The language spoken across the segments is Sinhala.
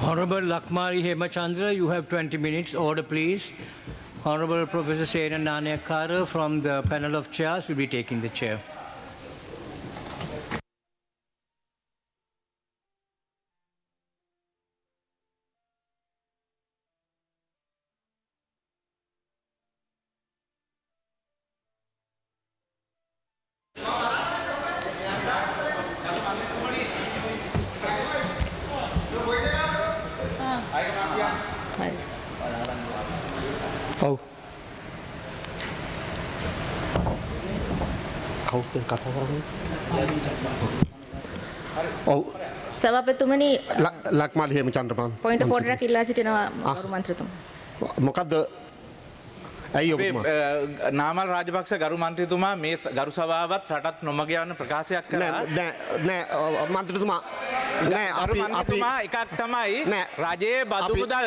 Honorable Lakmari Hemachandra, you have 20 minutes. Order, please. Honorable Professor Sena Nanayakkara from the panel of chairs will be taking the chair. ඔව් කවුද කතා කරන්නේ ඔව් සභාපතිතුමනි Lakmali Hemachandra point of order එක ඉල්ලා සිටිනවා ගරු මන්ත්‍රීතුමා. මොකද්ද ඇයි ඔබතුමා නාමල් රාජපක්ෂ ගරු මන්ත්‍රීතුමා මේ ගරු සභාවත් රටත් නොමග යන ප්‍රකාශයක් කළා. නෑ මන්ත්‍රීතුමා නෑ ගරු මන්ත්‍රීතුමා එකක් තමයි රජයේ බදු මුදල්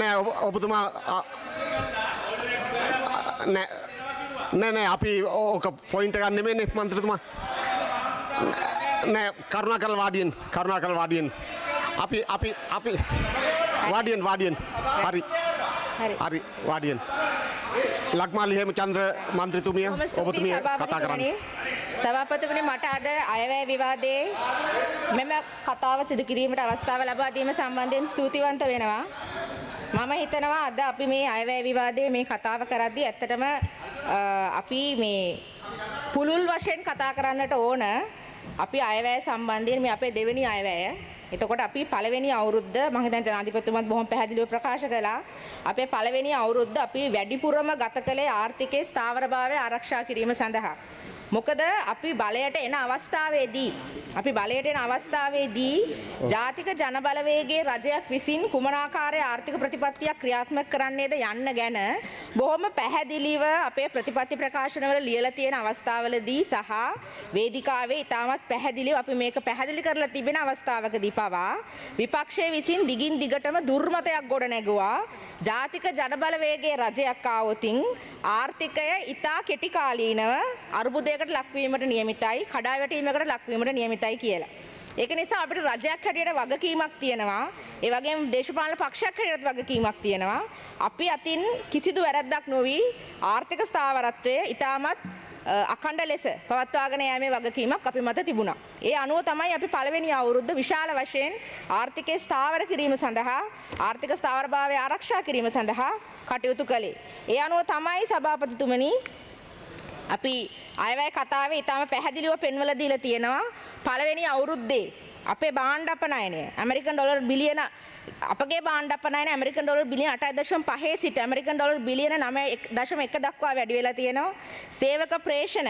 නෑ ඔබතුමා නෑ අපි ඕක පොයින්ට් එකක් නෙමෙයිනේ මන්ත්‍රීතුමා. නෑ කරුණාකරලා වාඩියෙන් අපි වාඩියෙන් හරි වාඩියෙන් ලක්මාලි හේමචන්ද්‍ර මන්ත්‍රීතුමිය ඔබතුමිය කතා කරන්නේ. සභාපතිතුමනි මට අද අයවැය විවාදයේ මෙම කතාව සිදු කිරීමට අවස්ථාව ලබා දීම සම්බන්ධයෙන් ස්තුතිවන්ත වෙනවා. මම හිතනවා අද අපි මේ අයවැය විවාදයේ මේ කතාව කරද්දී ඇත්තටම අපි මේ පුළුල් වශයෙන් කතා කරන්නට ඕන. අපි අයවැය සම්බන්ධයෙන් මේ අපේ දෙවෙනි අයවැය. එතකොට අපි පළවෙනි අවුරුද්ද මම හිතන්නේ ජනාධිපතිතුමත් බොහොම පැහැදිලිව ප්‍රකාශ කළා. අපේ පළවෙනි අවුරුද්ද අපි වැඩිපුරම ගත කළේ ආර්ථිකයේ ස්ථාවරභාවය ආරක්ෂා කිරීම සඳහා. මොකද අපි බලයට එන අවස්ථාවේදී ජාතික ජනබලවේගයේ රජයක් විසින් කුමනාකාරයේ ආර්ථික ප්‍රතිපත්තියක් ක්‍රියාත්මක කරන්නේද යන්න ගැන බොහොම පැහැදිලිව අපේ ප්‍රතිපත්ති ප්‍රකාශනවල ලියලා තියෙන අවස්ථාවලදී සහ වේදිකාවේ ඉතාමත් පැහැදිලිව අපි මේක පැහැදිලි කරලා තිබෙන අවස්ථාවකදී පවා විපක්ෂයේ විසින් දිගින් දිගටම දුර්මතයක් ගොඩ නැගුවා. ජාතික ජනබලවේගයේ රජයක් ආවොතින් ආර්ථිකය ඉතා කෙටි කාලීනව අර්බුදයකට ලක්වීමට නියමිතයි, කඩාවැටීමකට ලක්වීමට නියමිතයි කියලා. ඒක නිසා අපිට රජයක් හැටියට වගකීමක් තියෙනවා. ඒ වගේම දේශපාලන පක්ෂයක් හැටියට වගකීමක් තියෙනවා. අපි අතින් කිසිදු වැරැද්දක් නොවි ආර්ථික ස්ථාවරත්වය ඉතාමත් අඛණ්ඩ ලෙස පවත්වාගෙන යෑමේ වගකීමක් අපි මත තිබුණා. ඒ අනුව තමයි අපි පළවෙනි අවුරුද්ද විශාල වශයෙන් ආර්ථිකය ස්ථාවර කිරීම සඳහා ආර්ථික ස්ථාවරභාවය ආරක්ෂා කිරීම සඳහා කටයුතු කළේ. ඒ අනුව තමයි සභාපතිතුමනි අපි අයවැය කතාවේ ඊටම පැහැදිලිව පෙන්වලා දීලා තියෙනවා. පළවෙනි අවුරුද්දේ අපේ භාණ්ඩ අපනයනය ඇමරිකන් ඩොලර් බිලියන අපගේ භාණ්ඩ අපනයන ඇමරිකන් ඩොලර් බිලියන 8.5 සිට ඇමරිකන් ඩොලර් බිලියන 9.1 දක්වා වැඩි වෙලා තියෙනවා. සේවක ප්‍රේෂණ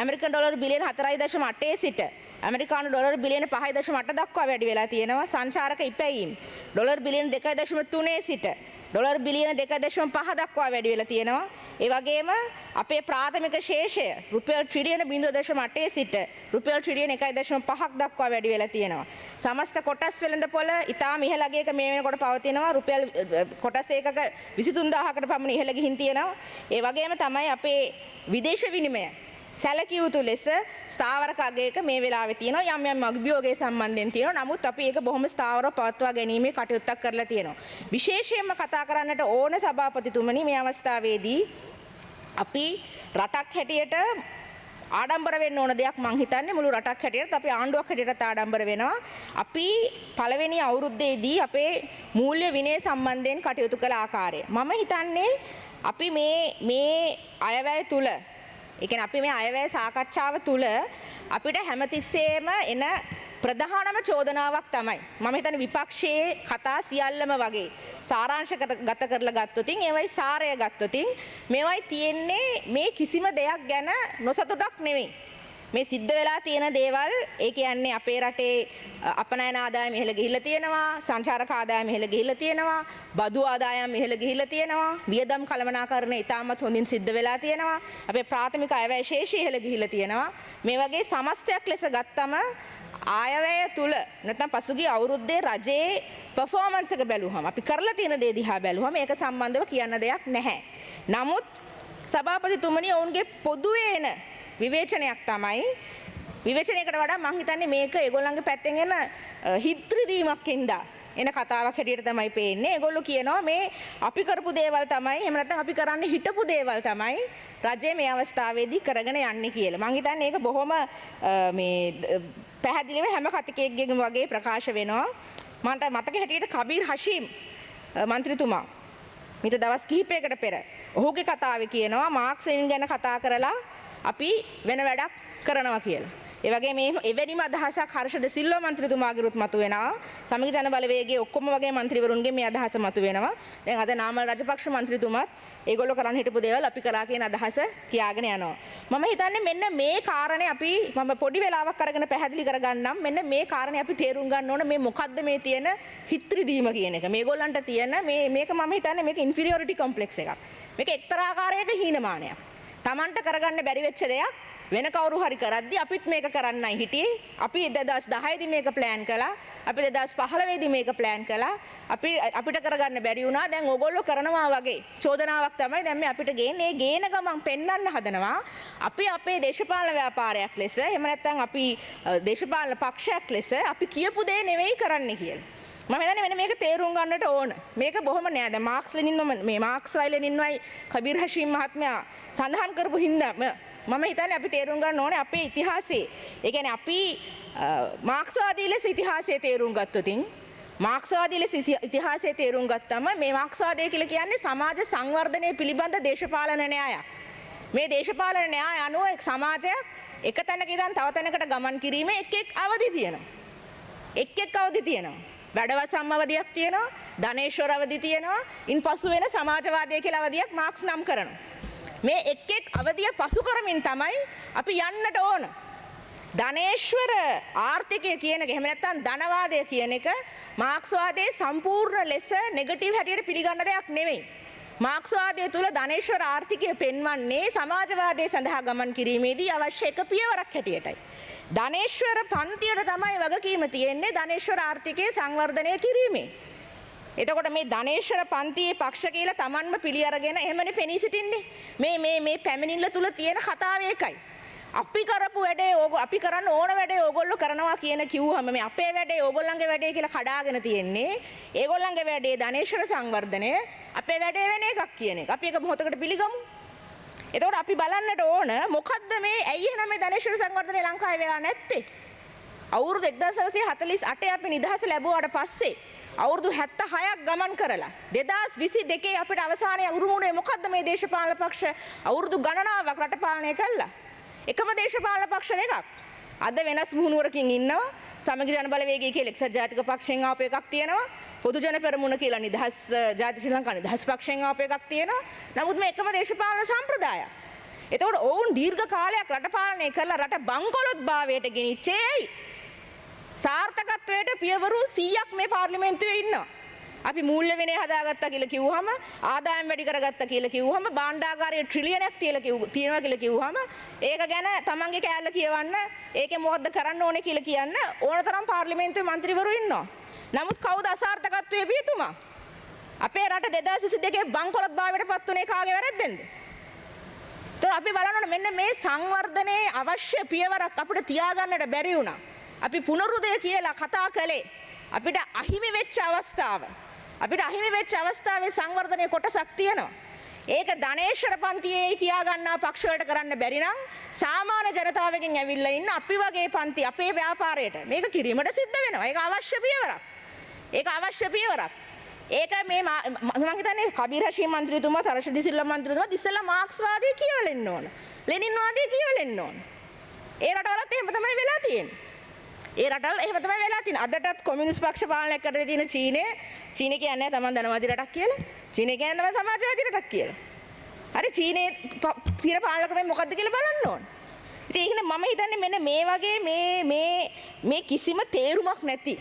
ඇමරිකන් ඩොලර් බිලියන 4.8 සිට ඇමරිකානු ඩොලර් බිලියන 5.8 දක්වා වැඩි වෙලා තියෙනවා. සංචාරක ඉපැයීම් ඩොලර් බිලියන 2.3 සිට ඩොලර් බිලියන 2.5 දක්වා වැඩි වෙලා තියෙනවා. ඒ වගේම අපේ ප්‍රාථමික ශේෂය රුපියල් ට්‍රිලියන 0.8 සිට රුපියල් ට්‍රිලියන 1.5ක් දක්වා වැඩි වෙලා තියෙනවා. සමස්ත කොටස් වෙළඳපොළ ඉතාම ඉහළ අගයක මේ වෙනකොට පවතිනවා. රුපියල් කොටස් ඒකක 23000කට පමණ ඉහළ ගිහින් තියෙනවා. ඒ වගේම තමයි අපේ විදේශ විනිමය සැලකිය යුතු ලෙස ස්ථාවරක අගයක මේ වෙලාවේ තියෙනවා. යම් අභියෝගයේ සම්බන්ධයෙන් තියෙනවා. නමුත් අපි ඒක බොහොම ස්ථාවරව පවත්වා ගැනීමේ කටයුත්තක් කරලා තියෙනවා. විශේෂයෙන්ම කතා කරන්නට ඕන සභාපතිතුමනි මේ අවස්ථාවේදී අපි රටක් හැටියට ආඩම්බර වෙන්න ඕන දෙයක් මං හිතන්නේ මුළු රටක් හැටියට අපි ආණ්ඩුවක් හැටියට ආඩම්බර වෙනවා. අපි පළවෙනි අවුරුද්දේදී අපේ මූල්‍ය විනය සම්බන්ධයෙන් කටයුතු කළ ආකාරය. මම හිතන්නේ අපි මේ අයවැය තුල ඒ කියන්නේ අපි මේ අයවැය සාකච්ඡාව තුළ අපිට හැමතිස්සෙම එන ප්‍රධානම චෝදනාවක් තමයි මම හිතන්නේ විපක්ෂයේ කතා සියල්ලම වගේ සාරාංශගත කරලා ගත්තොතින් ඒවයි සාරය ගත්තොතින් මේවයි තියෙන්නේ මේ කිසිම දෙයක් ගැන නොසතුටක් නෙවෙයි. මේ සිද්ධ වෙලා තියෙන දේවල් ඒ කියන්නේ අපේ රටේ අපනයන ආදායම ඉහළ ගිහිල්ලා තියෙනවා, සංචාරක ආදායම ඉහළ ගිහිල්ලා තියෙනවා, බදු ආදායම් ඉහළ ගිහිල්ලා තියෙනවා, වියදම් කළමනාකරණය ඉතාමත් හොඳින් සිද්ධ වෙලා තියෙනවා, අපේ ප්‍රාථමික අයවැය ශේෂය ඉහළ ගිහිල්ලා තියෙනවා. මේ වගේ සමස්තයක් ලෙස ගත්තම ආයවැය තුල නැත්නම් පසුගිය අවුරුද්දේ රජයේ පර්ෆෝමන්ස් එක බැලුවහම අපි කරලා තියෙන දේ දිහා බැලුවහම ඒක සම්බන්ධව කියන්න දෙයක් නැහැ. නමුත් සභාපතිතුමනි ඔවුන්ගේ පොදුවේ එන විවේචනයක් තමයි විවේචනයකට වඩා මම හිතන්නේ මේක ඒගොල්ලන්ගේ පැත්තෙන් එන හිත්‍රිදීමක් හින්දා එන කතාවක් හැටියට තමයි පේන්නේ. ඒගොල්ලෝ කියනවා මේ අපි කරපු දේවල් තමයි එහෙම නැත්නම් අපි කරන්න හිටපු දේවල් තමයි රජය මේ අවස්ථාවේදී කරගෙන යන්නේ කියලා. මම හිතන්නේ ඒක බොහොම මේ පැහැදිලිව හැම කතිකයෙක්ගේම වගේ ප්‍රකාශ වෙනවා. මට මතක හැටියට කබීර් හෂීම් මන්ත්‍රීතුමා මීට දවස් කිහිපයකට පෙර ඔහුගේ කතාවේ කියනවා මාක්ස් ලෙනින් ගැන කතා කරලා අපි වෙන වැඩක් කරනවා කියලා. ඒ වගේ මේ එවැනිම අදහසක් හර්ෂ ද සිල්වා මන්ත්‍රීතුමාගේරුත් මතුවෙනවා. සමගි ජන බලවේගයේ ඔක්කොම වගේ മന്ത്രിවරුන්ගේ මේ අදහස මතුවෙනවා. දැන් අද නාමල් රාජපක්ෂ මන්ත්‍රීතුමාත් ඒගොල්ලෝ කරන්න හිටපු දේවල් අපි කරා කියන අදහස කියාගෙන යනවා. මම හිතන්නේ මෙන්න මේ කාරණේ අපි මම පොඩි වෙලාවක් අරගෙන පැහැදිලි කරගන්නම්. මෙන්න මේ කාරණේ අපි තේරුම් ගන්න ඕන මේ මොකද්ද මේ තියෙන හිත්‍රිදීම කියන එක. මේගොල්ලන්ට තියෙන මේක මම හිතන්නේ මේක ඉන්ෆීරියොරිටි කොම්ප්ලෙක්ස් එකක්. මේක එක්තරා ආකාරයක හීනමානයක්. Tamanට කරගන්න බැරි වෙච්ච දෙයක් වෙන කවුරු හරි කරද්දි අපිත් මේක කරන්නයි හිටියේ. අපි 2010 දී මේක ප්ලෑන් කළා. අපි 2015 දී මේක ප්ලෑන් කළා. අපිට කරගන්න බැරි වුණා. දැන් ඕගොල්ලෝ කරනවා වගේ චෝදනාවක් තමයි දැන් මේ අපිට ගේන්නේ. ඒ ගේන ගමන් පෙන්වන්න හදනවා. අපි අපේ දේශපාලන ව්‍යාපාරයක් ලෙස එහෙම නැත්නම් අපි දේශපාලන පක්ෂයක් ලෙස අපි කියපු දේ නෙවෙයි කරන්නේ කියලා. මම හිතන්නේ මෙන්න මේක තේරුම් ගන්නට ඕන. මේක බොහොම නෑ. දැන් මාක්ස් ලෙනින් මේ මාක්ස් වයි ලෙනින්වයි කබීර් හෂීම් මහත්මයා සඳහන් කරපු හින්දා මම හිතන්නේ අපි තේරුම් ගන්න ඕනේ අපේ ඉතිහාසයේ. ඒ කියන්නේ අපි මාක්ස්වාදී ලෙස ඉතිහාසයේ තේරුම් ගත්තොතින් මාක්ස්වාදී ලෙස ඉතිහාසයේ තේරුම් ගත්තම මේ මාක්ස්වාදය කියලා කියන්නේ සමාජ සංවර්ධනය පිළිබඳ දේශපාලන න්‍යායක්. මේ දේශපාලන න්‍යාය අනුව සමාජයක් එක තැනක ඉඳන් තව තැනකට ගමන් කිරීමේ එක් අවධි තියෙනවා. එක් අවධි තියෙනවා. වැඩවසම් අවධියක් තියෙනවා. ධනේශ්වර අවධි තියෙනවා. ඉන්පසු වෙන සමාජවාදය කියලා අවධියක් මාක්ස් නම් කරනවා. මේ එක් අවධිය පසු කරමින් තමයි අපි යන්නට ඕන. ධනේශ්වර ආර්ථිකය කියන එක එහෙම නැත්නම් ධනවාදය කියන එක මාක්ස්වාදයේ සම්පූර්ණ ලෙස නෙගටිව් හැටියට පිළිගන්න දෙයක් නෙවෙයි. මාක්ස්වාදය තුල ධනේශ්වර ආර්ථිකය පෙන්වන්නේ සමාජවාදයේ සඳහා ගමන් කිරීමේදී අවශ්‍ය එක පියවරක් හැටියටයි. ධනේශ්වර පන්තියට තමයි වගකීම තියෙන්නේ ධනේශ්වර ආර්ථිකය සංවර්ධනය කිරීමේ. එතකොට මේ ධනේශ්වර පන්තියේ පක්ෂ කියලා Tamanම පිළි අරගෙන එහෙමනේ පෙනී සිටින්නේ. මේ පැමිණිල්ල තුල තියෙන කතාව ඒකයි. අපි කරපු වැඩේ අපි කරන්න ඕන වැඩේ ඕගොල්ලෝ කරනවා කියන කිව්වම මේ අපේ වැඩේ ඕගොල්ලන්ගේ වැඩේ කියලා කඩාගෙන තියෙන්නේ. ඒගොල්ලන්ගේ වැඩේ ධනේශ්වර සංවර්ධනය, අපේ වැඩේ වෙන එකක් කියන එක. අපි ඒක මොහොතකට පිළිගමු. එතකොට අපි බලන්නට ඕන මොකද්ද මේ ඇයි එහෙනම් මේ ධනේශ්වර සංවර්ධනය ලංකාවේ වෙලා නැත්තේ? අවුරුදු 1948 අපි නිදහස ලැබුවාට පස්සේ අවුරුදු 76ක් ගමන් කරලා 2022 අපිට අවසානයේ උරුමුනේ මොකද්ද මේ දේශපාලන පක්ෂ අවුරුදු ගණනාවක් රට පාලනය කළා. එකම දේශපාලන පක්ෂ දෙකක්. අද වෙනස් මුහුණුවරකින් ඉන්නවා. සමගි ජන බලවේගය කියලා එක්සත් ජාතික පක්ෂයෙන් ආපු එකක් තියෙනවා. පොදු ජන පෙරමුණ කියලා නිදහස් ජාතික ශ්‍රී ලංකා නිදහස් පක්ෂයෙන් ආපු එකක් තියෙනවා. නමුත් මේ එකම දේශපාලන සම්ප්‍රදායක්. එතකොට ඔවුන් දීර්ඝ කාලයක් රට පාලනය කරලා රට බංකොලොත් භාවයට ගෙනිච්චේ සාර්ථකත්වයට පියවරු 100ක් මේ පාර්ලිමේන්තුවේ ඉන්නවා. අපි මූල්‍ය විනය හදාගත්තා කියලා කිව්වහම ආදායම් වැඩි කරගත්තා කියලා කිව්වහම භාණ්ඩාගාරයේ ට්‍රිලියනයක් තියනවා කියලා කිව්වහම ඒක ගැන තමන්ගේ කෑල්ල කියවන්න ඒකේ මොකද්ද කරන්න ඕනේ කියලා කියන්න ඕනතරම් පාර්ලිමේන්තුවේ മന്ത്രിවරු ඉන්නවා. නමුත් කවුද අසාර්ථකත්වයේ පියතුමා? අපේ රට 2022 බංකොලොත් භාවයට පත් වුණේ කාගේ වැරද්දෙන්ද? ඒතකොට අපි බලන්න මෙන්න මේ සංවර්ධනයේ අවශ්‍ය පියවරක් අපිට තියාගන්නට බැරි වුණා. අපි පුනරුදය කියලා කතා කළේ අපිට අහිමි වෙච්ච අවස්ථාව. අපිට අහිමි වෙච්ච අවස්ථාවේ සංවර්ධනයේ කොටසක් තියෙනවා. ඒක ධනේශ්වර පන්තියේ කියා ගන්නා පක්ෂ වලට කරන්න බැරි නම් සාමාන්‍ය ජනතාවගෙන් ඇවිල්ලා ඉන්න අපි වගේ පන්ති අපේ ව්‍යාපාරයට මේක කිරීමට සිද්ධ වෙනවා. ඒක අවශ්‍ය පියවරක්. ඒක අවශ්‍ය පියවරක්. ඒක මේ මම හිතන්නේ කබීර් හෂීම් මන්ත්‍රීතුමා හර්ෂ ද සිල්වා මන්ත්‍රීතුමා ඉස්සෙල්ලා මාක්ස්වාදී කියවලෙන්න ඕන. ලෙනින්වාදී කියවලෙන්න ඕන. ඒ රටවලත් එහෙම තමයි වෙලා තියෙන්නේ. ඒ රටවල එහෙම තමයි වෙලා තියෙන්නේ. අදටත් කොමියුනිස්ට් පක්ෂ පාලනය කරලා තියෙන චීනය කියන්නේ තමන් ධනවාදී රටක් කියලා. චීනය කියන්නේ තමයි සමාජවාදී රටක් කියලා. හරි චීනයේ තියෙන පාලන ක්‍රමය මොකද්ද කියලා බලන්න ඕන. ඉතින් ඒක මම හිතන්නේ මෙන්න මේ වගේ මේ කිසිම තේරුමක් නැති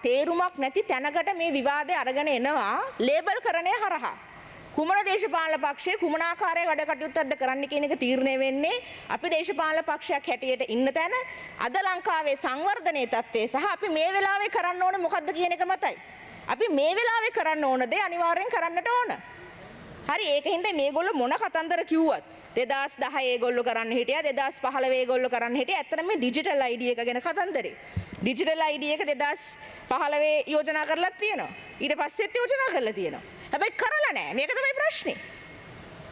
තේරුමක් නැති තැනකට මේ විවාදය අරගෙන එනවා ලේබල් කරණය හරහා. කුමන දේශපාලන පක්ෂයේ කුමන ආකාරයේ වැඩ කටයුත්තක්ද කරන්න කියන එක තීරණය වෙන්නේ අපි දේශපාලන පක්ෂයක් හැටියට ඉන්න තැන අද ලංකාවේ සංවර්ධනයේ තත්ත්වය සහ අපි මේ වෙලාවේ කරන්න ඕනේ මොකද්ද කියන එක මතයි. අපි මේ වෙලාවේ කරන්න ඕන දේ අනිවාර්යෙන් කරන්නට ඕන. හරි ඒකින්ද මේගොල්ලෝ මොන කතන්දර කිව්වත් 2010 ඒගොල්ලෝ කරන්න හිටියා 2015 ඒගොල්ලෝ කරන්න හිටියා ඇත්තටම මේ ඩිජිටල් ID එක ගැන කතන්දරේ. ඩිජිටල් ID එක 2015 යෝජනා කරලා තියෙනවා. ඊට පස්සෙත් යෝජනා කරලා තියෙනවා. හැබැයි කරලා නැහැ. මේක තමයි ප්‍රශ්නේ.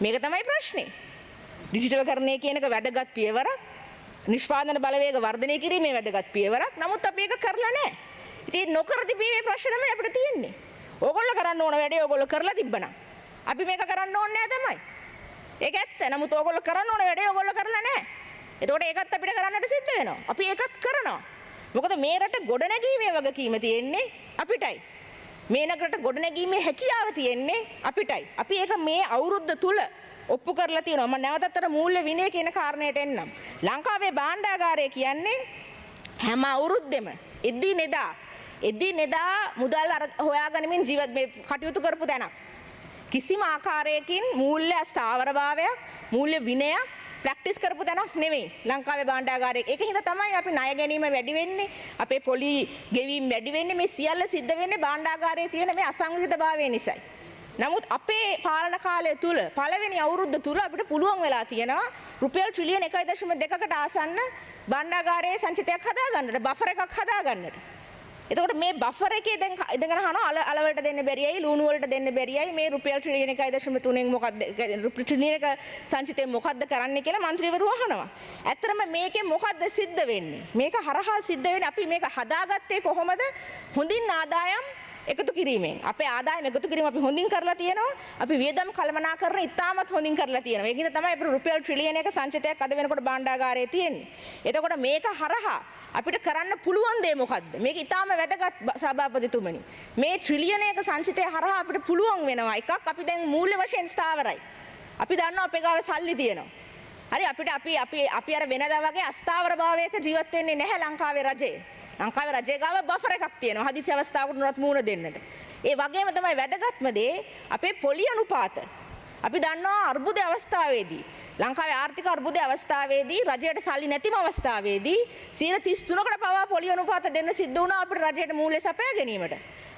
මේක තමයි ප්‍රශ්නේ. ඩිජිටල්කරණය කියන එක වැදගත් පියවරක්. නිෂ්පාදන බලවේග වර්ධනය කිරීමේ වැදගත් පියවරක්. නමුත් අපි ඒක කරලා නැහැ. ඉතින් නොකර තිබීමේ ප්‍රශ්න තමයි අපිට තියෙන්නේ. ඕගොල්ලෝ කරන්න ඕන වැඩේ ඕගොල්ලෝ කරලා තිබ්බනම් අපි මේක කරන්න ඕනේ නැහැ තමයි. ඒක ඇත්ත. නමුත් ඕගොල්ලෝ කරන්න ඕන වැඩේ ඕගොල්ලෝ කරලා නැහැ. එතකොට ඒකත් අපිට කරන්නට සිද්ධ වෙනවා. අපි ඒකත් කරනවා. මොකද මේ රට ගොඩනැගීමේ වගකීම තියෙන්නේ අපිටයි. මේ නගරට ගොඩනැගීමේ හැකියාව තියෙන්නේ අපිටයි. අපි ඒක මේ අවුරුද්ද තුල ඔප්පු කරලා තියෙනවා. මම නැවතත් අර මූල්‍ය විනය කියන කාරණයට එන්නම්. ලංකාවේ භාණ්ඩාගාරය කියන්නේ හැම අවුරුද්දෙම එද්දී නෙදා මුදල් හොයාගනිමින් ජීවත් මේ කටයුතු කරපු තැනක්. කිසිම ආකාරයකින් මූල්‍ය ස්ථාවරභාවයක් මූල්‍ය විනයක් ප්‍රැක්ටිස් කරපු තැනක් නෙවෙයි ලංකාවේ භාණ්ඩාගාරය. ඒක හින්දා තමයි අපි ණය ගැනීම වැඩි වෙන්නේ, අපේ පොලි ගෙවීම් වැඩි වෙන්නේ. මේ සියල්ල සිද්ධ වෙන්නේ භාණ්ඩාගාරයේ තියෙන මේ අසංවිධිතභාවය නිසායි. නමුත් අපේ පාලන කාලය තුල පළවෙනි අවුරුද්ද තුල අපිට පුළුවන් වෙලා තියෙනවා රුපියල් ට්‍රිලියන් 1.2කට ආසන්න භාණ්ඩාගාරයේ සංචිතයක් හදාගන්නට, බෆර් එකක් හදාගන්නට. එතකොට මේ බෆර් එකේ දැන් ඉඳගෙන අහනවා අල වලට දෙන්න බැරියයි, ලුණු වලට දෙන්න බැරියයි, මේ රුපියල් ට්‍රිලියන් 1.3න් මොකක්ද ට්‍රිලියන් 1 සංචිතයෙන් මොකක්ද කරන්න කියලා മന്ത്രിවරු අහනවා. ඇත්තටම මේකෙන් මොකක්ද සිද්ධ වෙන්නේ? මේක හරහා සිද්ධ වෙන්නේ අපි මේක හදාගත්තේ කොහොමද? හොඳින් ආදායම් එකතු කිරීමෙන්. අපේ ආදායම එකතු කිරීම අපි හොඳින් කරලා තියෙනවා. අපි වියදම් කළමනාකරණ ඉතාමත් හොඳින් කරලා තියෙනවා. ඒක නිසා තමයි අපිට රුපියල් ට්‍රිලියන් 1 සංචිතයක් අද වෙනකොට භාණ්ඩාගාරයේ තියෙන්නේ. එතකොට මේක හරහා අපිට කරන්න පුළුවන් දේ මොකද්ද? මේක ඉතාම වැදගත් සභාපතිතුමනි. මේ ට්‍රිලියන් 1 සංචිතය හරහා අපිට පුළුවන් වෙනවා එකක් අපි දැන් මූල්‍ය වශයෙන් ස්ථාවරයි. අපි දන්නවා අපේ ගාව සල්ලි තියෙනවා. හරි අපිට අපි අර වෙනදා වගේ අස්ථාවර භාවයක ජීවත් වෙන්නේ නැහැ ලංකාවේ රජේ. ලංකාවේ රජයේ ගාව බෆර් එකක් තියෙනවා හදිසි අවස්ථාවකට උනත් මූණ දෙන්නට. ඒ වගේම තමයි වැදගත්ම දේ අපේ පොලි අනුපාත. අපි දන්නවා අර්බුද අවස්ථාවේදී ලංකාවේ ආර්ථික අර්බුද අවස්ථාවේදී රජයට සල්ලි නැතිම අවස්ථාවේදී 33%කට පවා පොලි අනුපාත දෙන්න සිද්ධ වුණා අපිට රජයට මූල්‍ය සපයා ගැනීමට.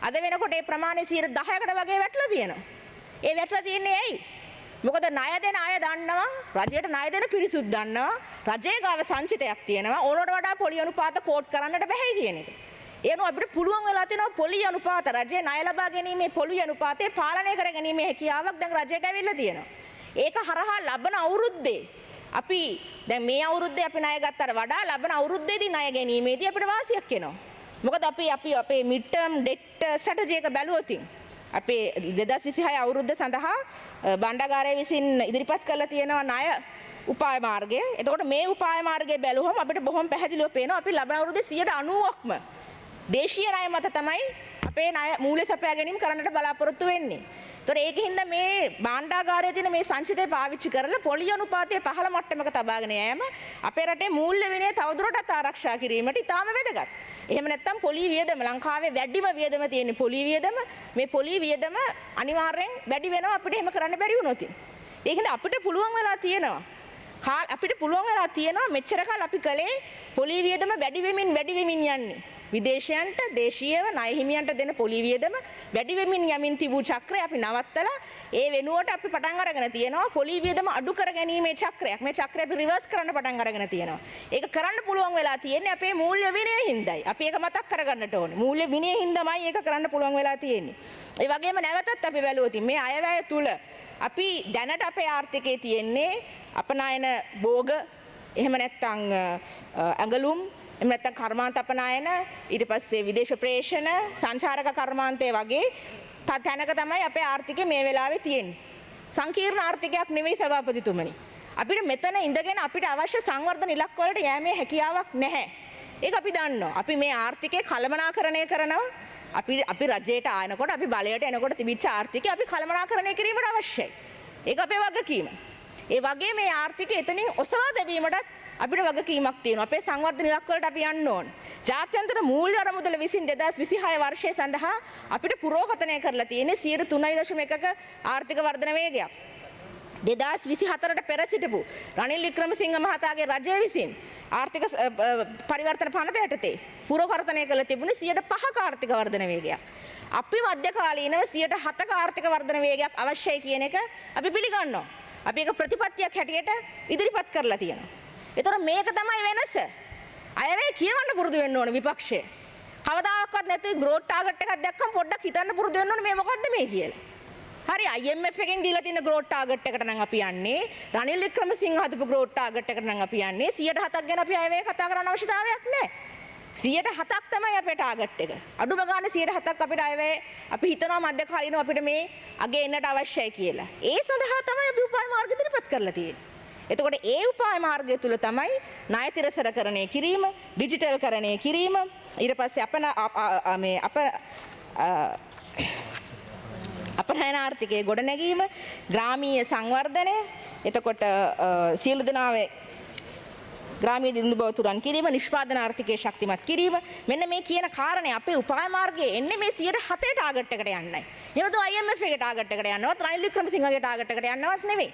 අද වෙනකොට ඒ ප්‍රමාණය 10%කට වගේ වැටලා තියෙනවා. ඒ වැටලා තියෙන්නේ ඇයි? මොකද ණය දෙන අය දන්නවා රජයට ණය දෙන පිරිසුත් දන්නවා රජයේ ගාව සංචිතයක් තියෙනවා ඕනට වඩා පොලි අනුපාත කෝට් කරන්නට බෑ කියන එක. ඒනු අපිට පුළුවන් වෙලා තියෙනවා පොලි අනුපාත රජයේ ණය ලබා ගැනීමේ පොලි අනුපාතේ පාලනය කර ගැනීමේ හැකියාවක් දැන් රජයට ඇවිල්ලා තියෙනවා. ඒක හරහා ලබන අවුරුද්දේ අපි දැන් මේ අවුරුද්දේ අපි ණය ගත්තට වඩා ලබන අවුරුද්දේදී ණය ගැනීමේදී අපිට වාසියක් එනවා. මොකද අපි අපේ මිඩ් ටර්ම් ඩෙට් ස්ට්‍රැටජි එක බැලුවොත් අපේ 2026 අවුරුද්ද සඳහා භාණ්ඩාගාරය විසින් ඉදිරිපත් කරලා තියෙනවා ණය උපාය මාර්ගය. එතකොට මේ උපාය මාර්ගය බැලුවම අපිට බොහොම පැහැදිලිව පේනවා අපි ලබන අවුරුද්දේ 90%ක්ම දේශීය ණය මත තමයි අපේ ණය මූල්‍ය සපයා ගැනීම කරන්නට බලාපොරොත්තු වෙන්නේ. ඒතොර ඒකින්ද මේ භාණ්ඩාගාරයේ තියෙන මේ සංචිතය පාවිච්චි කරලා පොලි අනුපාතය පහළ මට්ටමක තබාගෙන යෑම අපේ රටේ මූල්‍ය විනය තවදුරටත් ආරක්ෂා කිරීමට ඉතාම වැදගත්. එහෙම නැත්නම් පොලි වියදම ලංකාවේ වැඩිම වියදම තියෙන්නේ පොලි වියදම. මේ පොලි වියදම අනිවාර්යෙන් වැඩි වෙනවා අපිට එහෙම කරන්න බැරි වුණොත්. ඒකින්ද අපිට පුළුවන් වෙලා තියෙනවා මෙච්චර කාල අපි කලේ පොලි වියදම වැඩි වෙමින් යන්නේ. විදේශයන්ට දේශීයව ණය හිමියන්ට දෙන පොලි වියදම වැඩි වෙමින් යමින් තිබූ චක්‍රය අපි නවත්තලා ඒ වෙනුවට අපි පටන් අරගෙන තියෙනවා පොලි වියදම අඩු කර ගැනීමේ චක්‍රයක්. මේ චක්‍රය අපි රිවර්ස් කරන්න පටන් අරගෙන තියෙනවා. ඒක කරන්න පුළුවන් වෙලා තියෙන්නේ අපේ මූල්‍ය විනය හින්දායි. අපි ඒක මතක් කරගන්නට ඕනේ. මූල්‍ය විනය හින්දාමයි ඒක කරන්න පුළුවන් වෙලා තියෙන්නේ. ඒ වගේම නැවතත් අපි බැලුවොත් මේ අයවැය තුල අපි දැනට අපේ ආර්ථිකයේ තියෙන්නේ අපනයන භෝග එහෙම නැත්නම් ඇඟලුම් එහෙම නැත්නම් කර්මාන්ත අපනයන ඊට පස්සේ විදේශ ප්‍රේෂණ සංචාරක කර්මාන්තය වගේ තැනක තමයි අපේ ආර්ථිකය මේ වෙලාවේ තියෙන්නේ. සංකීර්ණ ආර්ථිකයක් නෙවෙයි සභාපතිතුමනි. අපිට මෙතන ඉඳගෙන අපිට අවශ්‍ය සංවර්ධන ඉලක්ක වලට යෑමේ හැකියාවක් නැහැ. ඒක අපි දන්නවා. අපි මේ ආර්ථිකය කළමනාකරණය කරනවා. අපි රජයට ආනකොට අපි බලයට එනකොට තිබිච්ච ආර්ථිකය අපි කළමනාකරණය කිරීමට අවශ්‍යයි. ඒක අපේ වගකීම. ඒ වගේ මේ ආර්ථිකය එතනින් ඔසවා දැමීමටත් අපිට වගකීමක් තියෙනවා. අපේ සංවර්ධන ඉලක්ක වලට අපි යන්න ඕන. ජාත්‍යන්තර මූල්‍ය අරමුදල විසින් 2026 වර්ෂය සඳහා අපිට පුරෝගතනය කරලා තියෙන්නේ 3.1ක ආර්ථික වර්ධන වේගයක්. 2024ට පෙර සිටපු රනිල් වික්‍රමසිංහ මහතාගේ රජය විසින් ආර්ථික පරිවර්තන පනත යටතේ පුරෝගතනය කළ තිබුණේ 5%ක ආර්ථික වර්ධන වේගයක්. අපි මධ්‍යකාලීනව 7%ක ආර්ථික වර්ධන වේගයක් අවශ්‍යයි කියන එක අපි පිළිගන්නවා. අපි ඒක ප්‍රතිපත්තියක් හැටියට ඉදිරිපත් කරලා තියෙනවා. ඒතර මේක තමයි වෙනස. අයවැය කියවන්න පුරුදු වෙන්න ඕන විපක්ෂය. කවදාකවත් නැති growth target එකක් දැක්කම පොඩ්ඩක් හිතන්න පුරුදු වෙන්න ඕනේ මේ මොකද්ද මේ කියලා. හරි IMF එකෙන් දීලා තියෙන growth target එකට නම් අපි යන්නේ. රනිල් වික්‍රමසිංහ හදපු growth target එකට නම් අපි යන්නේ. 107ක් ගැන අපි අයවැය කතා කරන්න අවශ්‍යතාවයක් නැහැ. 107ක් තමයි අපේ ටාගට් එක. අඩුම ගානේ 107ක් අපිට අයවැය අපි හිතනවා මධ්‍ය කාලීනව අපිට මේ අගේ එන්නට අවශ්‍යයි කියලා. ඒ සඳහා තමයි අපි උපාය මාර්ග ඉදිරිපත් කරලා තියෙන්නේ. එතකොට ඒ උපාය මාර්ගය තුල තමයි ණය තිරසරකරණය කිරීම, ඩිජිටල්කරණය කිරීම, ඊට පස්සේ අපනයන ආර්ථිකයේ ගොඩනැගීම, ග්‍රාමීය සංවර්ධනය, එතකොට සියලු දෙනාවේ ග්‍රාමීය දියුණු බව තුරන් කිරීම, නිෂ්පාදන ආර්ථිකයේ ශක්තිමත් කිරීම, මෙන්න මේ කියන කාරණේ අපේ උපාය මාර්ගයේ එන්නේ මේ 107 ටාගට් එකට යන්නයි. එනතු IMF එකේ ටාගට් එකට යන්නවත්, රනිල් වික්‍රමසිංහගේ ටාගට් එකට යන්නවත් නෙවෙයි.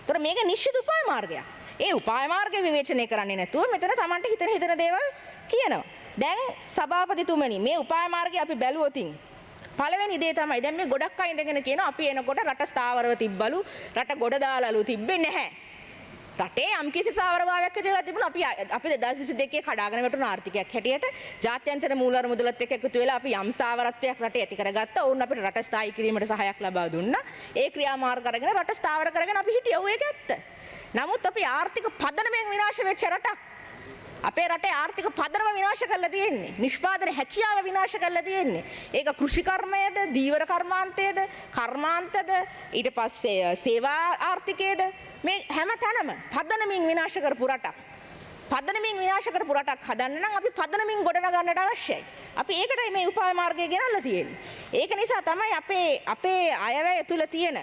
ඒතර මේක නිශ්චිත උපාය මාර්ගයක්. ඒ උපාය මාර්ගය විවේචනය කරන්නේ නැතුව මෙතන Tamanට හිතන දේවල් කියනවා. දැන් සභාපතිතුමනි මේ උපාය මාර්ගය අපි බැලුවොතින් පළවෙනි දේ තමයි දැන් මේ ගොඩක් අය ඉඳගෙන කියනවා අපි එනකොට රට ස්ථාවරව තිබ්බලු රට ගොඩ දාලාලු තිබ්බේ නැහැ. රටේ යම්කිසි ස්ථාවරභාවයක් ඇතිවලා තිබුණා අපි 2022 කඩාගෙන වැටුණු ආර්ථිකයක් හැටියට ජාත්‍යන්තර මූල්‍ය මුදලත් එක්ක එකතු වෙලා අපි යම් ස්ථාවරත්වයක් රටේ ඇති කරගත්තා. ඕන් අපිට රට ස්ථායී කිරීමට සහායක් ලබා දුන්නා. ඒ ක්‍රියාමාර්ග අරගෙන රට ස්ථාවර කරගෙන අපි හිටියා. ඔය ඒක ඇත්ත. නමුත් අපි ආර්ථික පදනමෙන් විනාශ වෙච්ච රටක්. අපේ රටේ ආර්ථික පදනම විනාශ කරලා තියෙන්නේ. නිෂ්පාදන හැකියාව විනාශ කරලා තියෙන්නේ. ඒක කෘෂි කර්මයේද, දීවර කර්මාන්තයේද, කර්මාන්තද, ඊට පස්සේ සේවා ආර්ථිකයේද මේ හැම තැනම පදනමින් විනාශ කරපු රටක්. පදනමින් විනාශ කරපු රටක් හදන්න නම් අපි පදනමින් ගොඩනගන්නට අවශ්‍යයි. අපි ඒකටයි මේ උපාය මාර්ගය ගෙනල්ලා තියෙන්නේ. ඒක නිසා තමයි අපේ අයවැය තුල තියෙන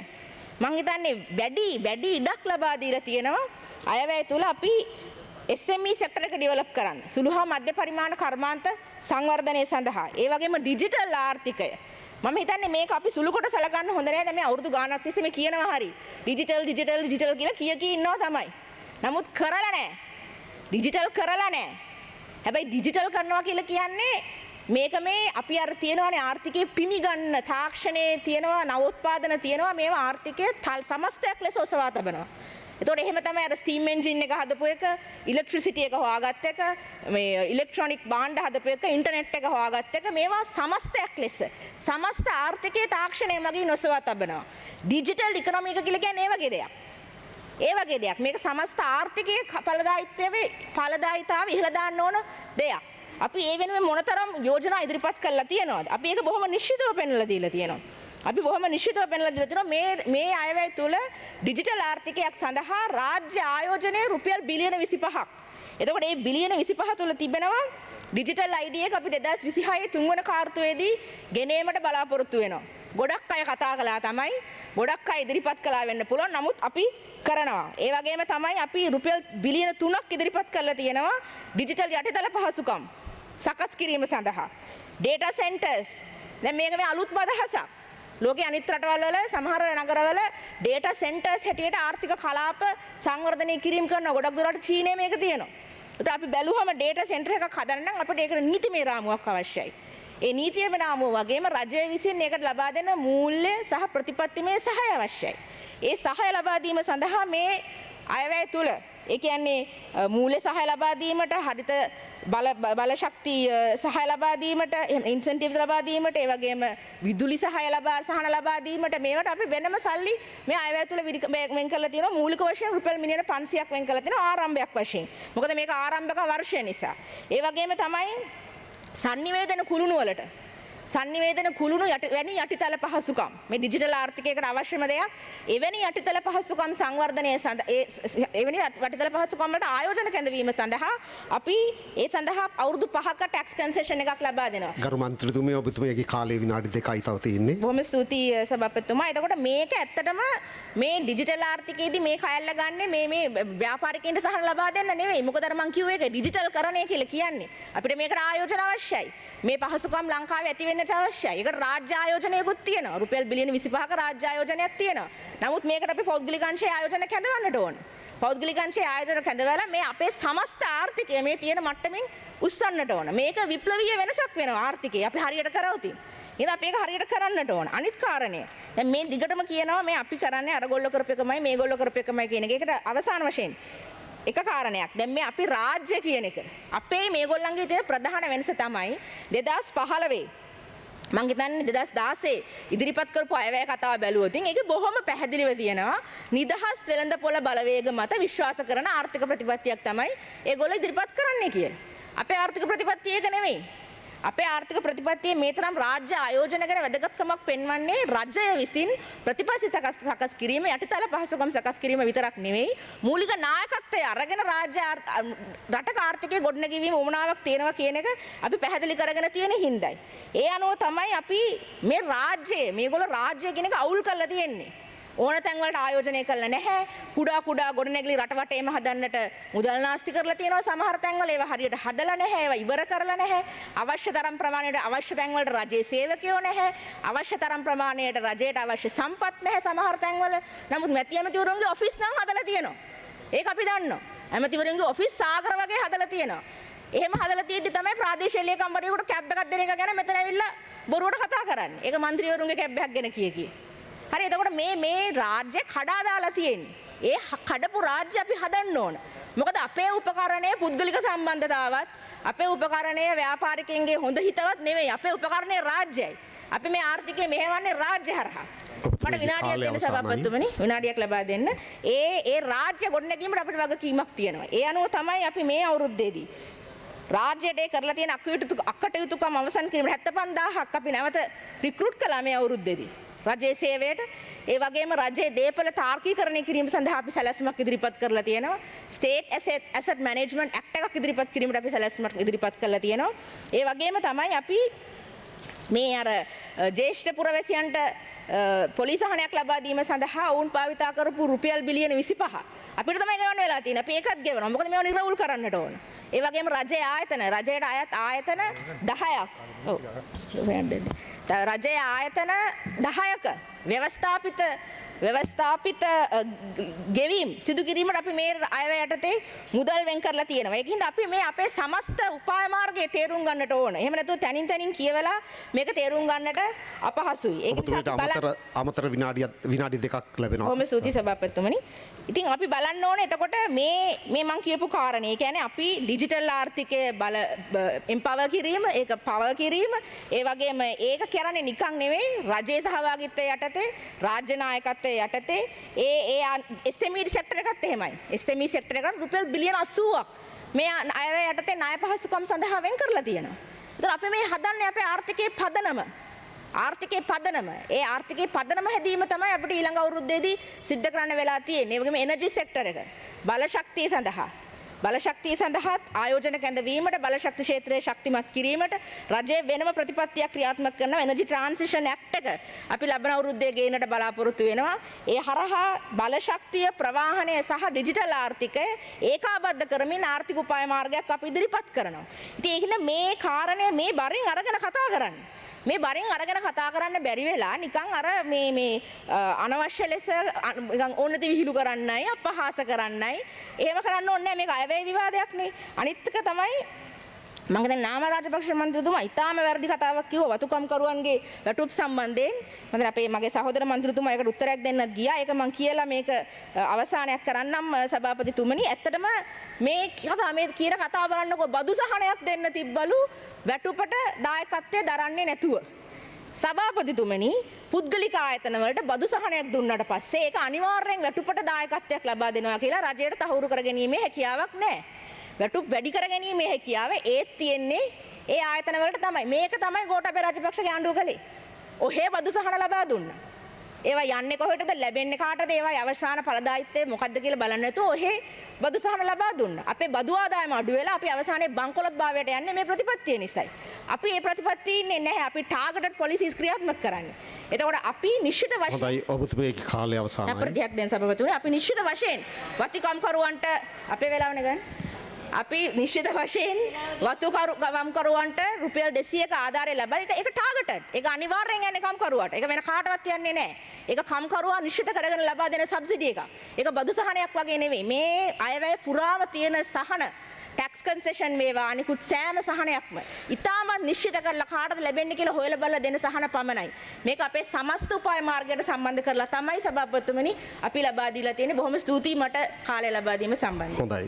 මං හිතන්නේ වැඩි ඉඩක් ලබා දීලා තියෙනවා අයවැය තුල අපි SME සෙක්ටර් එක ඩෙවලොප් කරන්න. සුළු හා මධ්‍ය පරිමාණ කර්මාන්ත සංවර්ධනය සඳහා. ඒ වගේම ඩිජිටල් ආර්ථිකය. මම හිතන්නේ මේක අපි සුළු කොට සලකන්න හොඳ නෑ. දැන් මේ අවුරුදු ගාණක් තිස්සේ මේ කියනවා හරි. ඩිජිටල් කියලා කී ඉන්නවා තමයි. නමුත් කරලා නෑ. ඩිජිටල් කරලා නෑ. හැබැයි ඩිජිටල් කරනවා කියලා කියන්නේ මේක මේ අපි අර තියෙනවානේ ආර්ථිකයේ පිමි ගන්න තාක්ෂණයේ තියෙනවා නවෝත්පාදන තියෙනවා මේවා ආර්ථිකයේ සමස්තයක් ලෙස ඔසවා තබනවා. එතකොට එහෙම තමයි අර ස්ටීම් එන්ජින් එක හදපු එක, ඉලෙක්ට්‍රිසිටි එක හොයාගත්ත එක, මේ ඉලෙක්ට්‍රොනික භාණ්ඩ හදපු එක, ඉන්ටර්නෙට් එක හොයාගත්ත එක මේවා සමස්තයක් ලෙස සමස්ත ආර්ථිකයේ තාක්ෂණය මගින් ඔසවා තබනවා. ඩිජිටල් ඉකොනොමි එක කියලා කියන්නේ ඒ වගේ දෙයක්. ඒ වගේ දෙයක්. මේක සමස්ත ආර්ථිකයේ ඵලදායීතාව ඉහළ දාන්න ඕන දෙයක්. අපි ඒ වෙනුවෙන් මොනතරම් යෝජනා ඉදිරිපත් කරලා තියෙනවද? අපි ඒක බොහොම නිශ්චිතව පෙන්වලා දීලා තියෙනවා. අපි බොහොම නිශ්චිතව පෙන්වලා දීලා තියෙනවා මේ අයවැය තුල ඩිජිටල් ආර්ථිකයක් සඳහා රාජ්‍ය ආයෝජනයේ රුපියල් බිලියන 25ක්. එතකොට මේ බිලියන 25 තුල තිබෙනවා ඩිජිටල් ID එක අපි 2026 තුන්වන කාර්තුවේදී ගෙනීමට බලාපොරොත්තු වෙනවා. ගොඩක් අය කතා කළා තමයි. ගොඩක් අය ඉදිරිපත් කළා වෙන්න පුළුවන්. නමුත් අපි කරනවා. ඒ වගේම තමයි අපි රුපියල් බිලියන 3ක් ඉදිරිපත් කරලා තියෙනවා ඩිජිටල් යටිතල පහසුකම් සකස් කිරීම සඳහා. Data centres. දැන් මේක මේ අලුත්ම අදහසක්. ලෝකයේ අනිත් රටවල් වල සමහර නගරවල ඩේටා සෙන්ටර්ස් හැටියට ආර්ථික කලාප සංවර්ධනය කිරීම කරන ගොඩක් දුරට චීනයේ මේක තියෙනවා. ඒත් අපි බැලුවම ඩේටා සෙන්ටර් එකක් හදන්න නම් අපිට ඒකට නීතිමය රාමුවක් අවශ්‍යයි. ඒ නීතිමය රාමුව වගේම රජය විසින් ඒකට ලබා දෙන මූල්‍ය සහ ප්‍රතිපත්තිමය සහාය අවශ්‍යයි. ඒ සහාය ලබා දීම සඳහා මේ අයවැය තුල ඒ කියන්නේ මූල්‍ය සහාය ලබා දීමට හරිත බල ශක්තිය සහාය ලබා දීමට ඉන්සෙන්ටිව්ස් ලබා දීමට ඒ වගේම විදුලි සහාය සහන ලබා දීමට මේවට අපි වෙනම සල්ලි මේ අයවැය තුල වෙන් කරලා තියෙනවා මූලික වශයෙන් රුපියල් මිලියන 500ක් වෙන් කරලා තියෙනවා ආරම්භයක් වශයෙන්. මොකද මේක ආරම්භක වර්ෂය නිසා. ඒ වගේම තමයි sannivedana කුළුණු වලට sannivedana කුළුණු වැනි යටිතල පහසුකම් මේ ඩිජිටල් ආර්ථිකයකට අවශ්‍යම දෙයක්. එවැනි යටිතල පහසුකම් සංවර්ධනය එවැනි යටිතල පහසුකම් වලට ආයෝජන කැඳවීම සඳහා අපි ඒ සඳහා අවුරුදු 5ක ටැක්ස් කන්සෙෂන් එකක් ලබා දෙනවා. ගරු මන්ත්‍රීතුමිය ඔබතුමියගේ කාලය විනාඩි 2යි තව තියෙන්නේ. බොහොම ස්තුතියි සභාපතිතුමා. එතකොට මේක ඇත්තටම මේ ඩිජිටල් ආර්ථිකයේදී මේ කයල්ල ගන්න මේ ව්‍යාපාරිකයින්ට සහන ලබා දෙන්න නෙවෙයි. මොකද අර මං කිව්වේ ඒක ඩිජිටල් කරණය කියලා කියන්නේ. අපිට මේකට ආයෝජන අවශ්‍යයි. මේ පහසුකම් ලංකාවේ ඇති වෙන්නට අවශ්‍යයි. ඒකට රාජ්‍ය ආයෝජනයකුත් තියෙනවා. රුපියල් බිලියන 25ක රාජ්‍ය ආයෝජනයක් තියෙනවා. නමුත් මේකට අපි පෞද්ගලික අංශයේ ආයෝජන කැඳවන්නට ඕන. පෞද්ගලික අංශයේ ආයෝජන කැඳවලා මේ අපේ සමස්ත ආර්ථිකය මේ තියෙන මට්ටමින් උස්සන්නට ඕන. මේක විප්ලවීය වෙනසක් වෙනවා ආර්ථිකේ. අපි හරියට කරවුවොත්. එහෙනම් අපි ඒක හරියට කරන්නට ඕන. අනිත් කාරණය. දැන් මේ දිගටම කියනවා මේ අපි කරන්නේ අරගොල්ලෝ කරපු එකමයි මේගොල්ලෝ කරපු එකමයි කියන එක. ඒකට අවසාන වශයෙන් එක කාරණයක්. දැන් මේ අපි රාජ්‍ය කියන එක. අපේ මේගොල්ලන්ගේ තියෙන ප්‍රධාන වෙනස තමයි 2015 මං හිතන්නේ 2016 ඉදිරිපත් කරපු අයවැය කතාව බැලුවොත් ඒක බොහොම පැහැදිලිව තියෙනවා. නිදහස් වෙළඳපොළ බලවේග මත විශ්වාස කරන ආර්ථික ප්‍රතිපත්තියක් තමයි ඒගොල්ලෝ ඉදිරිපත් කරන්නේ කියලා. අපේ ආර්ථික ප්‍රතිපත්තිය ඒක නෙමෙයි. අපේ ආර්ථික ප්‍රතිපත්තියේ මේ තරම් රාජ්‍ය ආයෝජන ගැන වැදගත්කමක් පෙන්වන්නේ රජය විසින් ප්‍රතිපත්ති සකස් කිරීම යටිතල පහසුකම් සකස් කිරීම විතරක් නෙවෙයි මූලික නායකත්වය අරගෙන රාජ්‍ය රටක ආර්ථිකයේ ගොඩනැගීමේ උවමනාවක් තියෙනවා කියන එක අපි පැහැදිලි කරගෙන තියෙන හින්දායි. ඒ අනුව තමයි අපි මේ රාජ්‍යය මේගොල්ලෝ රාජ්‍ය කියන එක අවුල් කරලා තියෙන්නේ. ඕන තැන් වලට ආයෝජනය කළා නැහැ. කුඩා ගොඩනැගිලි රට වටේම හදන්නට මුදල් නාස්ති කරලා තියෙනවා සමහර තැන් වල. ඒවා හරියට හදලා නැහැ. ඒවා ඉවර කරලා නැහැ. අවශ්‍ය තරම් ප්‍රමාණයට අවශ්‍ය තැන් වලට රජයේ සේවකයෝ නැහැ. අවශ්‍ය තරම් ප්‍රමාණයට රජයට අවශ්‍ය සම්පත් නැහැ සමහර තැන් වල. නමුත් මැති ඇමතිවරුන්ගේ ඔෆිස් නම් හදලා තියෙනවා. ඒක අපි දන්නවා. ඇමතිවරුන්ගේ ඔෆිස් සාගර වගේ හදලා තියෙනවා. එහෙම හදලා තියෙද්දි තමයි ප්‍රාදේශීය ලේකම්වරයෙකුට කැබ් එකක් දෙන එක ගැන මෙතන ඇවිල්ලා බොරුවට කතා කරන්නේ. ඒක മന്ത്രിවරුන්ගේ කැබ් එකක් ගැන කිය. හරි එතකොට මේ රාජ්‍ය කඩා දාලා තියෙන්නේ. ඒ කඩපු රාජ්‍ය අපි හදන්න ඕන. මොකද අපේ උපකරණය පුද්ගලික සම්බන්ධතාවත් අපේ උපකරණය ව්‍යාපාරිකයන්ගේ හොඳ හිතවත් නෙවෙයි. අපේ උපකරණය රාජ්‍යයි. අපි මේ ආර්ථිකය මෙහෙවන්නේ රාජ්‍ය හරහා. මට විනාඩියක් දෙන්න සභාපතිතුමනි විනාඩියක් ලබා දෙන්න. ඒ රාජ්‍ය ගොඩනැගීමට අපිට වගකීමක් තියෙනවා. ඒ අනුව තමයි අපි මේ අවුරුද්දේදී රාජ්‍යයට කරලා තියෙන අකටයුතුකම් අවසන් කිරීමට 75000ක් අපි නැවත රික්‍රූට් කළා මේ අවුරුද්දේදී. රජයේ සේවයට ඒ වගේම රජයේ දේපල තාර්කීකරණය කිරීම සඳහා අපි සැලැස්මක් ඉදිරිපත් කරලා තියෙනවා. ස්ටේට් ඇසට් මැනේජ්මන්ට් ඇක්ට් එකක් ඉදිරිපත් කිරීමට අපි සැලැස්මක් ඉදිරිපත් කරලා තියෙනවා. ඒ වගේම තමයි අපි මේ අර ජ්‍යෙෂ්ඨ පුරවැසියන්ට පොලිස් සහනයක් ලබා දීම සඳහා ඔවුන් භාවිතා කරපු රුපියල් බිලියන 25 අපිට තමයි ගෙවන්න වෙලා තියෙන්නේ. අපි ඒකත් ගෙවනවා. මොකද මේවා නිරවුල් කරන්නට ඕන. ඒ වගේම රජයේ රජයට අයත් ආයතන 10ක්. ඔව්. රජයේ ආයතන 10ක ව්‍යවස්ථාපිත ගෙවීම් සිදු කිරීමට අපි මේ අයවැය යටතේ මුදල් වෙන් කරලා තියෙනවා. ඒකින්ද අපි මේ අපේ සමස්ත උපාය මාර්ගය තේරුම් ගන්නට ඕන. එහෙම නැතුව තනින් කියවලා මේක තේරුම් ගන්නට අපහසුයි. ඒක නිසා අමතර විනාඩි දෙකක් ලැබෙනවා. කොහොම සූති සභාපතිතුමනි. ඉතින් අපි බලන්න ඕනේ එතකොට මේ මං කියපු කාරණේ. ඒ කියන්නේ අපි ඩිජිටල් ආර්ථිකය එම්පවර් කිරීම, ඒක පවර් කිරීම, ඒ වගේම ඒක කරන්නේ නිකන් නෙවෙයි රජයේ සහභාගීත්වය යටතේ රාජ්‍ය නායකත්වයේ යටතේ ඒ SME සෙක්ටර් එකත් එහෙමයි. SME සෙක්ටර් එකට රුපියල් බිලියන 80ක් මේ අයවැය යටතේ ණය පහසුකම් සඳහා වෙන් කරලා තියෙනවා. ඒතර අපි මේ හදන්නේ අපේ ආර්ථිකයේ පදනම. ආර්ථිකයේ පදනම. ඒ ආර්ථිකයේ පදනම හැදීම තමයි අපිට ඊළඟ අවුරුද්දේදී සිද්ධ කරන්න වෙලා තියෙන්නේ. ඒ වගේම එනර්ජි සෙක්ටර් එක බලශක්තිය සඳහාත් ආයෝජන කැඳවීමට බලශක්ති ක්ෂේත්‍රයේ ශක්තිමත් කිරීමට රජයේ වෙනම ප්‍රතිපත්තියක් ක්‍රියාත්මක කරන එනර්ජි ට්‍රාන්සිෂන් ඇක්ට් එක අපි ලබන අවුරුද්දේ ගේන්නට බලාපොරොත්තු වෙනවා. ඒ හරහා බලශක්තිය ප්‍රවාහනය සහ ඩිජිටල් ආර්ථිකය ඒකාබද්ධ කරමින් ආර්ථික උපාය මාර්ගයක් අපි ඉදිරිපත් කරනවා. ඉතින් ඒකින මේ කාරණය මේ බරින් අරගෙන කතා කරන්නේ. මේ බරින් අරගෙන කතා කරන්න බැරි වෙලා නිකන් අර මේ අනවශ්‍ය ලෙස නිකන් ඕනති විහිළු කරන්නයි අපහාස කරන්නයි එහෙම කරන්න ඕනේ නැහැ. මේක අයවැය විවාදයක් නේ. අනිත් එක තමයි මම දැන් නාම රාජපක්ෂ මන්ත්‍රීතුමා ඊටාම වැරදි කතාවක් කිව්වා වතුකම්කරුවන්ගේ වැටුප් සම්බන්ධයෙන්. මම දැන් මගේ සහෝදර මන්ත්‍රීතුමා ඒකට උත්තරයක් දෙන්නත් ගියා. ඒක මම කියලා මේක අවසානයක් කරන්නම් සභාපතිතුමනි. ඇත්තටම මේ කියන කතාව බලන්නකො බදු සහනයක් දෙන්න තිබ්බලු වැටුපට දායකත්වයේ දරන්නේ නැතුව. සභාපතිතුමනි පුද්ගලික ආයතන වලට බදු සහනයක් දුන්නාට පස්සේ ඒක අනිවාර්යෙන් වැටුපට දායකත්වයක් ලබා දෙනවා කියලා රජයට තහවුරු කරගැනීමේ හැකියාවක් නැහැ. වැටුප් වැඩි කරගැනීමේ හැකියාව ඒත් තියෙන්නේ ඒ ආයතන වලට තමයි. මේක තමයි ගෝඨාභය රාජපක්ෂගේ ආණ්ඩුව කළේ. ඔහේ බදු සහන ලබා දුන්නා. ඒවා යන්නේ කොහෙටද ලැබෙන්නේ කාටද ඒවා අවසාන ඵලදායීත්වය මොකද්ද කියලා බලන්න නැතුව ඔහේ බදු සහන ලබා දුන්නා. අපේ බදු ආදායම අඩු වෙලා අපි අවසානයේ බංකොලොත් භාවයට යන්නේ මේ ප්‍රතිපත්තිය නිසායි. අපි මේ ප්‍රතිපත්තිය ඉන්නේ නැහැ. අපි ටාගටඩ් පොලිසිස් ක්‍රියාත්මක කරන්නේ. එතකොට අපි නිශ්චිත වශයෙන් හොඳයි ඔබතුමීගේ කාලය අවසానයි. අප්‍රතිහත් දැන් සභාපතිතුමනි අපි නිශ්චිත වශයෙන් වතිකම්කරුවන්ට අපේ වෙලාවනේ ගන්න. අපි නිශ්චිත වශයෙන් වතුකම්කරුවන්ට රුපියල් 200ක ආධාරය ලැබයි. ඒක ටාගටඩ්. ඒක අනිවාර්යෙන් යන්නේ කම්කරුවාට. ඒක වෙන කාටවත් යන්නේ නැහැ. ඒක කම්කරුවා නිශ්චිත කරගෙන ලබා දෙන සබ්සිඩි එකක්. ඒක බදු සහනයක් වගේ නෙවෙයි. මේ අයවැය පුරාම තියෙන සහන ටැක්ස් කන්සෙෂන් වේවා අනිකුත් සෑම සහනයක්ම ඉතාමත් නිශ්චිත කරලා කාටද ලැබෙන්නේ කියලා හොයලා බලලා දෙන සහන පමණයි. මේක අපේ සමස්ත උපාය මාර්ගයට සම්බන්ධ කරලා තමයි සභාපතිතුමනි අපි ලබා දීලා තියෙන්නේ. බොහොම ස්තුතියි මට කාලය ලබා දීම සම්බන්ධයෙන්. හොඳයි.